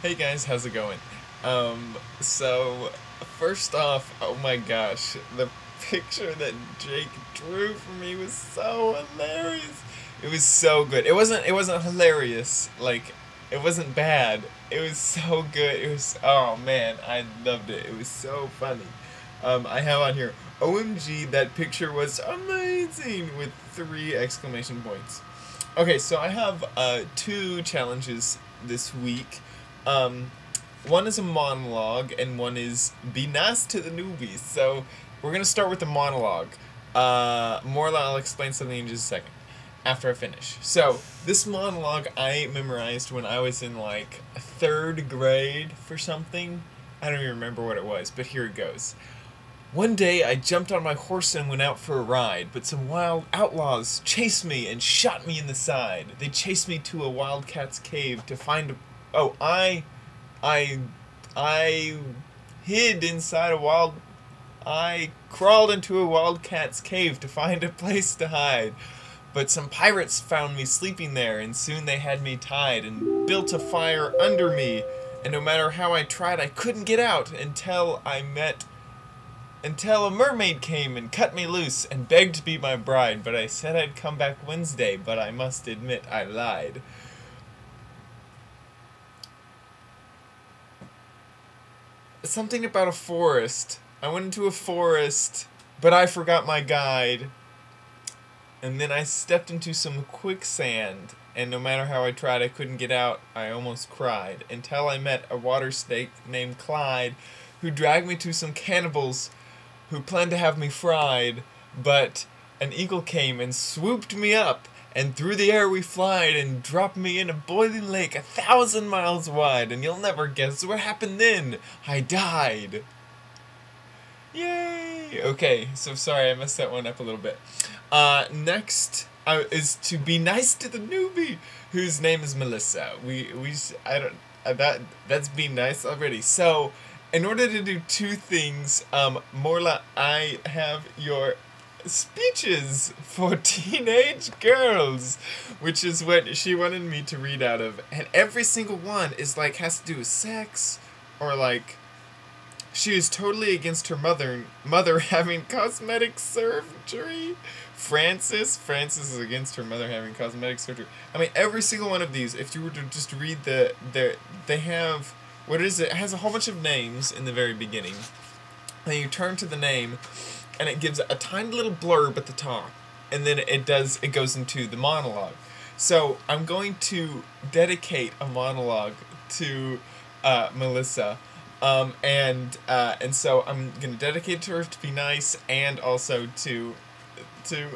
Hey guys, how's it going? So first off, oh my gosh, the picture that Jake drew for me was so hilarious. It was so good. It wasn't hilarious, like it wasn't bad. It was so good. It was oh man, I loved it. It was so funny. I have on here, OMG, that picture was amazing with three exclamation points. Okay, so I have two challenges this week. Um, One is a monologue, and one is be nice to the newbies. So we're gonna start with the monologue. More I'll explain something in just a second after I finish. So this monologue I memorized when I was in like third grade for something. I don't even remember what it was, but here it goes. One day I jumped on my horse and went out for a ride, but some wild outlaws chased me and shot me in the side. They chased me to a wildcat's cave to find a... Oh, I, I hid inside a wild... I crawled into a wildcat's cave to find a place to hide. But some pirates found me sleeping there, and soon they had me tied and built a fire under me. And no matter how I tried, I couldn't get out until a mermaid came and cut me loose and begged to be my bride, but I said I'd come back Wednesday, but I must admit I lied. Something about a forest. I went into a forest, but I forgot my guide. And then I stepped into some quicksand, and no matter how I tried, I couldn't get out. I almost cried, until I met a water snake named Clyde, who dragged me to some cannibals who planned to have me fried, but an eagle came and swooped me up, and through the air we flied and dropped me in a boiling lake 1,000 miles wide, and you'll never guess what happened then. I died. Yay! Okay, so sorry I messed that one up a little bit. Next is to be nice to the newbie, whose name is Melissa. I don't that's being nice already. So in order to do two things, Morla, I have your speeches for teenage girls, which is what she wanted me to read out of, and every single one is like has to do with sex, or like she is totally against her mother having cosmetic surgery. Frances is against her mother having cosmetic surgery. I mean, every single one of these, if you were to just read they have, what is it? It has a whole bunch of names in the very beginning. And you turn to the name, and it gives a tiny little blurb at the top. And then it goes into the monologue. So I'm going to dedicate a monologue to Melissa. And so I'm gonna dedicate to her to be nice, and also to so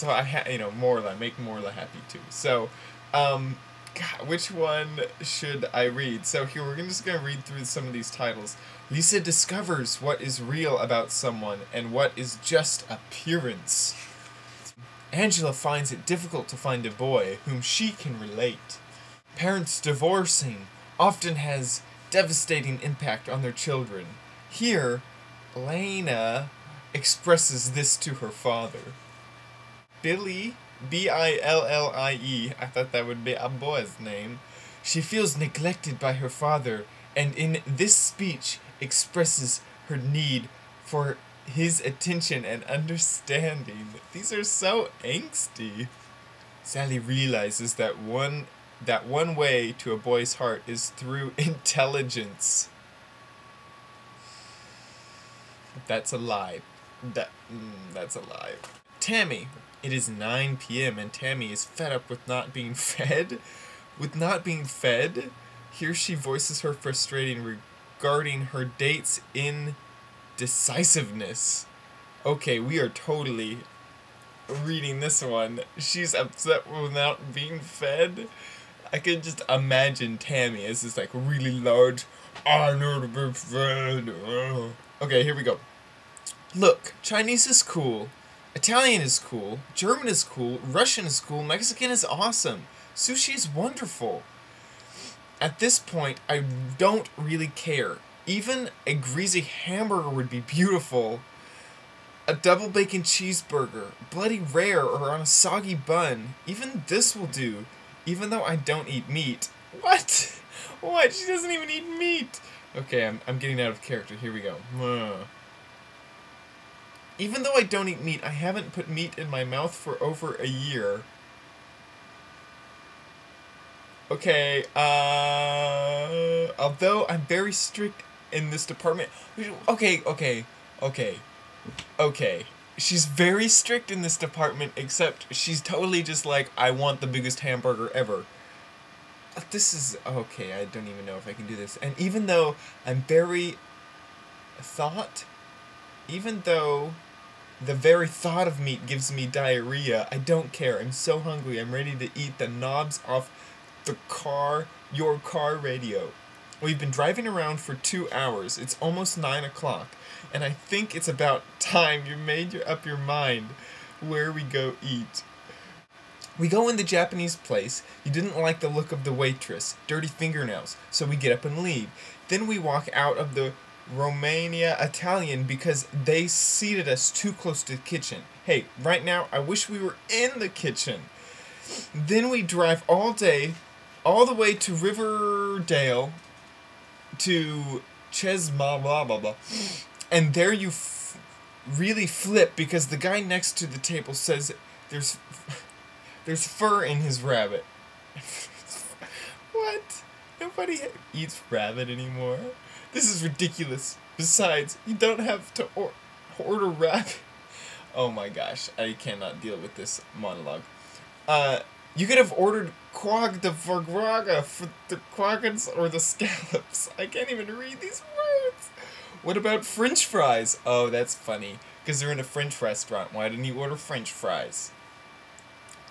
Morla, make Morla happy too. So, God, which one should I read? So here, we're just gonna read through some of these titles. Lisa discovers what is real about someone and what is just appearance. Angela finds it difficult to find a boy whom she can relate. Parents divorcing often has devastating impact on their children. Here, Lena expresses this to her father. Billie, Billie, I thought that would be a boy's name. She feels neglected by her father, and in this speech expresses her need for his attention and understanding. These are so angsty. Sally realizes that one way to a boy's heart is through intelligence. That's a lie. That's a lie. Tammy. It is 9 p.m. and Tammy is fed up with not being fed. Here she voices her frustration regarding her date's indecisiveness. Okay, we are totally reading this one. She's upset with not being fed. I can just imagine Tammy as this like really large, I know to be fed. Okay, here we go. Look, Chinese is cool, Italian is cool, German is cool, Russian is cool, Mexican is awesome, sushi is wonderful. At this point, I don't really care. Even a greasy hamburger would be beautiful. A double bacon cheeseburger, bloody rare, or on a soggy bun. Even this will do, even though I don't eat meat. What? What? She doesn't even eat meat. Okay, I'm getting out of character. Here we go. Even though I don't eat meat, I haven't put meat in my mouth for over a year. Okay, although I'm very strict in this department. Okay. She's very strict in this department, except she's totally just like, I want the biggest hamburger ever. This is, okay, I don't even know if I can do this. And even though I'm very even though the very thought of meat gives me diarrhea, I don't care. I'm so hungry, I'm ready to eat the knobs off your car radio. We've been driving around for 2 hours. It's almost 9 o'clock. And I think it's about time you made up your mind where we go eat. We go in the Japanese place. You didn't like the look of the waitress. Dirty fingernails. So we get up and leave. Then we walk out of the Romania Italian because they seated us too close to the kitchen. Hey, right now, I wish we were in the kitchen. Then we drive all day, all the way to Riverdale, to Chesma, blah, blah, blah. And there you really flip because the guy next to the table says there's fur in his rabbit. What? Nobody eats rabbit anymore. This is ridiculous. Besides, you don't have to order rabbit. Oh my gosh, I cannot deal with this monologue. You could have ordered quag de vergraga for the quaggins or the scallops. I can't even read these words. What about French fries? Oh, that's funny, because they're in a French restaurant. Why didn't you order French fries?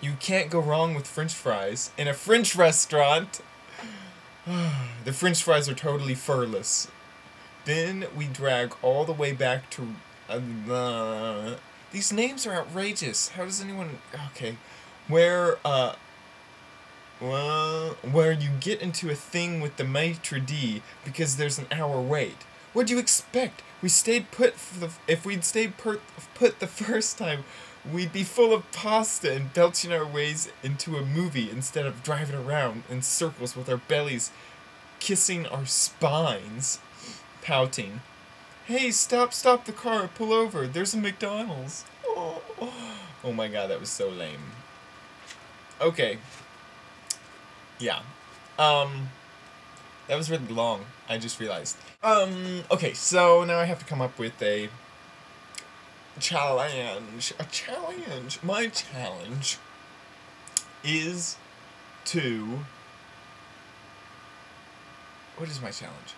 You can't go wrong with French fries in a French restaurant. The French fries are totally furless. Then we drag all the way back to... these names are outrageous. How does anyone... Okay. Where you get into a thing with the maitre d' because there's an hour wait. What do you expect? We stayed put if we'd stayed put the first time, we'd be full of pasta and belching our ways into a movie instead of driving around in circles with our bellies kissing our spines, pouting. Hey, stop the car, pull over, there's a McDonald's. Oh my god, that was so lame. Okay. Yeah. That was really long, I just realized. Okay, so now I have to come up with a challenge. My challenge is to... What is my challenge?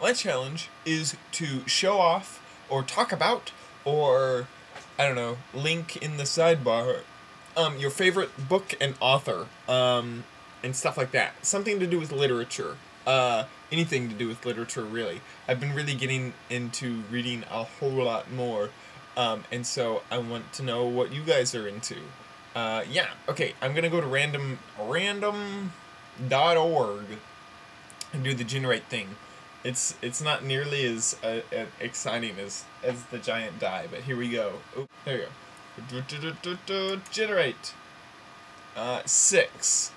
My challenge is to show off, or talk about, or, I don't know, link in the sidebar, your favorite book and author, and stuff like that. Something to do with literature. Anything to do with literature, really. I've been really getting into reading a whole lot more, and so I want to know what you guys are into. Yeah, okay, I'm gonna go to random.org and do the generate thing. It's not nearly as exciting as the giant die, but here we go. Oh, there we go. Generate. 6.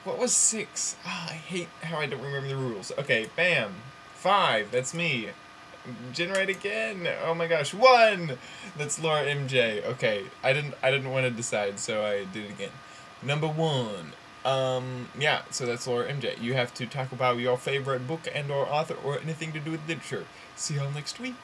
What was 6? I hate how I don't remember the rules. Okay, bam. 5, that's me. Generate again. Oh my gosh, 1. That's Laura MJ. Okay, I didn't want to decide, so I did it again. Number 1. Yeah, so that's Laura MJ. You have to talk about your favorite book and or author or anything to do with literature. See y'all next week.